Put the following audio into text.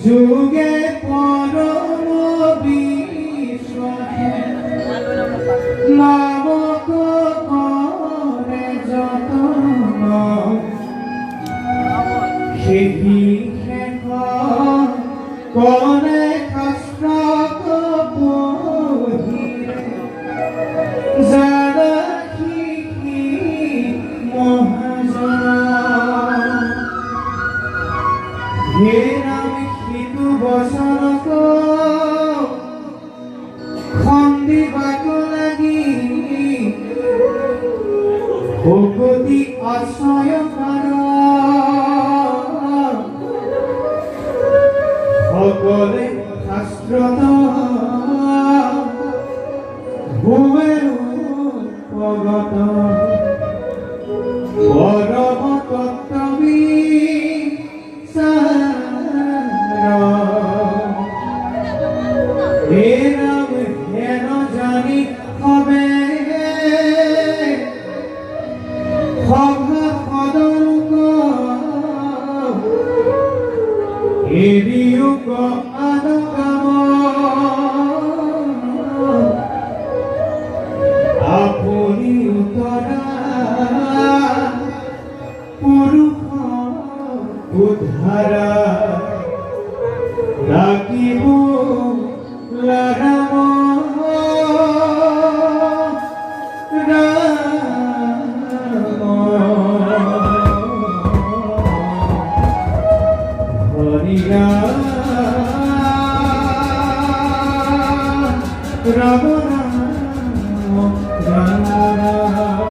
যুগে পরম বিশ্বকে নামক করে যতন সেহি শেষ করে শাস্ত্রক পঢ়িলে যারা শিকি মহাজন হে নাম সিধু বচনক খন্দিবাক লাগি ভগতি আশ্রয় সকলে শাস্ত্রত ভুৱে উপগত পৰম তত্ত্ববিচাৰ হে নাম হেন জানি হবে সভা সদলোক এৰিয়োক আনকাম আপুনি উতৰা পুৰুষ উদ্ধাৰা ডাকিব ৰাম হৰি ৰাম